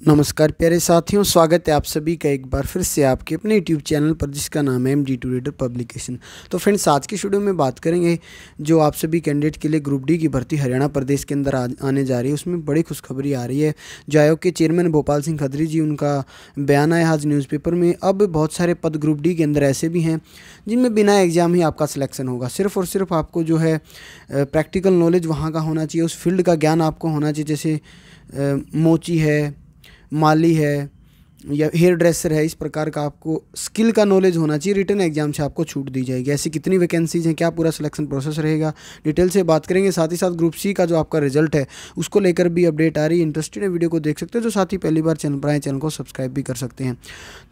नमस्कार प्यारे साथियों, स्वागत है आप सभी का एक बार फिर से आपके अपने यूट्यूब चैनल पर जिसका नाम है MD2 रीडर पब्लिकेशन। तो फ्रेंड्स, आज की वीडियो में बात करेंगे जो आप सभी कैंडिडेट के लिए ग्रुप डी की भर्ती हरियाणा प्रदेश के अंदर आने जा रही है। उसमें बड़ी खुशखबरी आ रही है। जो आयोग के चेयरमैन भोपाल सिंह खत्री जी, उनका बयान आया आज न्यूज़पेपर में। अब बहुत सारे पद ग्रुप डी के अंदर ऐसे भी हैं जिनमें बिना एग्ज़ाम ही आपका सिलेक्शन होगा। सिर्फ और सिर्फ आपको जो है प्रैक्टिकल नॉलेज वहाँ का होना चाहिए, उस फील्ड का ज्ञान आपको होना चाहिए। जैसे मोची है, माली है या हेयर ड्रेसर है, इस प्रकार का आपको स्किल का नॉलेज होना चाहिए। रिटन एग्जाम से आपको छूट दी जाएगी। ऐसी कितनी वैकेंसीज हैं, क्या पूरा सिलेक्शन प्रोसेस रहेगा, डिटेल से बात करेंगे। साथ ही साथ ग्रुप सी का जो आपका रिजल्ट है उसको लेकर भी अपडेट आ रही है। इंटरेस्टेड है वीडियो को देख सकते हैं। जो साथ ही पहली बार चैनल पर आए, चैनल को सब्सक्राइब भी कर सकते हैं।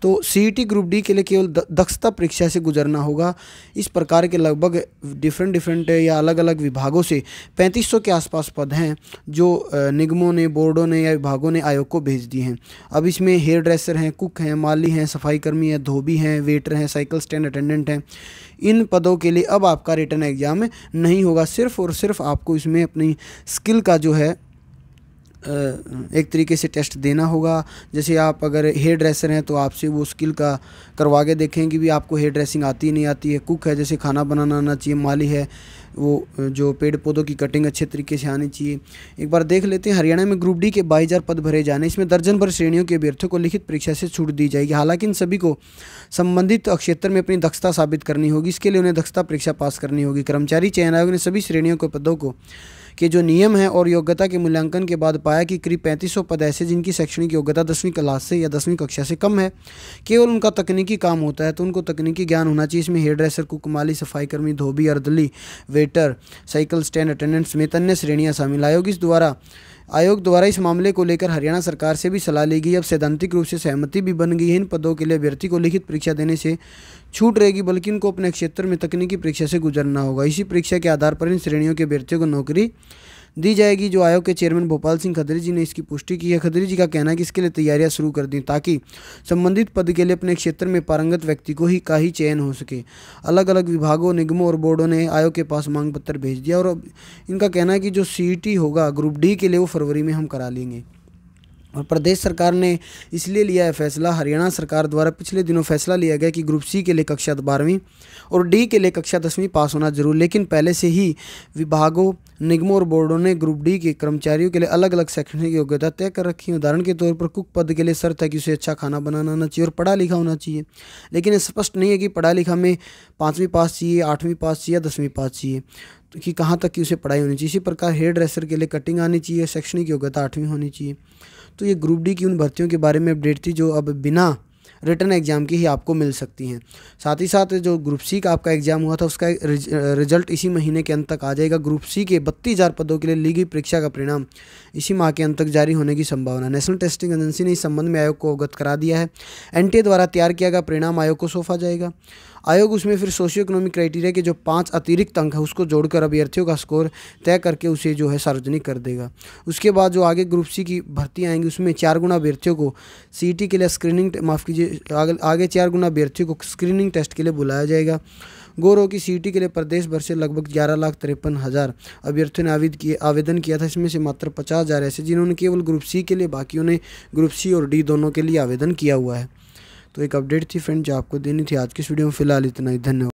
तो CET ग्रुप डी के लिए केवल दक्षता परीक्षा से गुजरना होगा। इस प्रकार के लगभग डिफरेंट या अलग अलग विभागों से 3500 के आसपास पद हैं जो निगमों ने, बोर्डों ने या विभागों ने आयोग को भेज दिए हैं। अब इसमें हेयर ड्रेसर हैं, कुक हैं, माली हैं, सफाई कर्मी हैं, धोबी हैं, वेटर हैं, साइकिल स्टैंड अटेंडेंट हैं। इन पदों के लिए अब आपका रिटन एग्जाम नहीं होगा। सिर्फ और सिर्फ आपको इसमें अपनी स्किल का जो है एक तरीके से टेस्ट देना होगा। जैसे आप अगर हेयर ड्रेसर हैं तो आपसे वो स्किल का करवा के देखें कि भी आपको हेयर ड्रेसिंग आती नहीं आती है। कुक है, जैसे खाना बनाना आना चाहिए। माली है, वो जो पेड़ पौधों की कटिंग अच्छे तरीके से आनी चाहिए। एक बार देख लेते हैं। हरियाणा में ग्रुप डी के 22,000 पद भरे जाने। इसमें दर्जन भर श्रेणियों के अभ्यर्थियों को लिखित परीक्षा से छूट दी जाएगी। हालांकि इन सभी को संबंधित क्षेत्र में अपनी दक्षता साबित करनी होगी। इसके लिए उन्हें दक्षता परीक्षा पास करनी होगी। कर्मचारी चयन आयोग ने सभी श्रेणियों के पदों को के जो नियम है और योग्यता के मूल्यांकन के बाद पाया कि करीब 3500 पद ऐसे जिनकी शैक्षणिक योग्यता 10वीं क्लास से या 10वीं कक्षा से कम है, केवल उनका तकनीकी काम होता है, तो उनको तकनीकी ज्ञान होना चाहिए। इसमें हेयर ड्रेसर, कुक, माली, सफाई कर्मी, धोबी, अर्दली, वेटर, साइकिल स्टैंड अटेंडेंट समेत अन्य श्रेणियाँ शामिल। आयोग द्वारा इस मामले को लेकर हरियाणा सरकार से भी सलाह ली गई। अब सैद्धांतिक रूप से सहमति भी बन गई है। इन पदों के लिए अभ्यर्थी को लिखित परीक्षा देने से छूट रहेगी, बल्कि इनको अपने क्षेत्र में तकनीकी परीक्षा से गुजरना होगा। इसी परीक्षा के आधार पर इन श्रेणियों के अभ्यर्थियों को नौकरी दी जाएगी। जो आयोग के चेयरमैन भोपाल सिंह खत्री जी ने इसकी पुष्टि की है। खत्री जी का कहना है कि इसके लिए तैयारियां शुरू कर दी ताकि संबंधित पद के लिए अपने क्षेत्र में पारंगत व्यक्ति को ही चयन हो सके। अलग अलग विभागों, निगमों और बोर्डों ने आयोग के पास मांग पत्र भेज दिया और अब इनका कहना है कि जो CET होगा ग्रुप डी के लिए वो फरवरी में हम करा लेंगे। और प्रदेश सरकार ने इसलिए लिया है फैसला। हरियाणा सरकार द्वारा पिछले दिनों फैसला लिया गया कि ग्रुप सी के लिए कक्षा 12वीं और डी के लिए कक्षा 10वीं पास होना जरूर। लेकिन पहले से ही विभागों, निगमों और बोर्डों ने ग्रुप डी के कर्मचारियों के लिए अलग अलग शैक्षणिक योग्यता तय कर रखी है। उदाहरण के तौर पर कुक पद के लिए शर्त है कि उसे अच्छा खाना बनाना आना चाहिए और पढ़ा लिखा होना चाहिए। लेकिन ये स्पष्ट नहीं है कि पढ़ा लिखा में 5वीं पास चाहिए, 8वीं पास चाहिए या 10वीं पास चाहिए, तो कि कहाँ तक की उसे पढ़ाई होनी चाहिए। इसी प्रकार हेयर ड्रेसर के लिए कटिंग आनी चाहिए, शैक्षणिक योग्यता 8वीं होनी चाहिए। तो ये ग्रुप डी की उन भर्तियों के बारे में अपडेट थी जो अब बिना रिटन एग्जाम की ही आपको मिल सकती हैं। साथ ही साथ जो ग्रुप सी का आपका एग्जाम हुआ था उसका रिजल्ट इसी महीने के अंत तक आ जाएगा। ग्रुप सी के 32,000 पदों के लिए ली गई परीक्षा का परिणाम इसी माह के अंत तक जारी होने की संभावना। नेशनल टेस्टिंग एजेंसी ने इस संबंध में आयोग को अवगत करा दिया है। NTA द्वारा तैयार किया गया परिणाम आयोग को सौंपा जाएगा। आयोग उसमें फिर सोशियो इकोनॉमिक क्राइटेरिया के जो 5 अतिरिक्त अंक है उसको जोड़कर अभ्यर्थियों का स्कोर तय करके उसे जो है सार्वजनिक कर देगा। उसके बाद जो आगे ग्रुप सी की भर्ती आएंगी उसमें 4 गुना अभ्यर्थियों को CET के लिए आगे 4 गुना अभ्यर्थियों को स्क्रीनिंग टेस्ट के लिए बुलाया जाएगा। गौर हो कि CET के लिए प्रदेश भर से लगभग 11,53,000 अभ्यर्थियों ने आवेदन किया था। इसमें से मात्र 50,000 ऐसे जिन्होंने केवल ग्रुप सी के लिए, बाकियों ने ग्रुप सी और डी दोनों के लिए आवेदन किया हुआ है। तो एक अपडेट थी फ्रेंड जो आपको देनी थी आज की इस वीडियो में। फिलहाल इतना ही, धन्यवाद।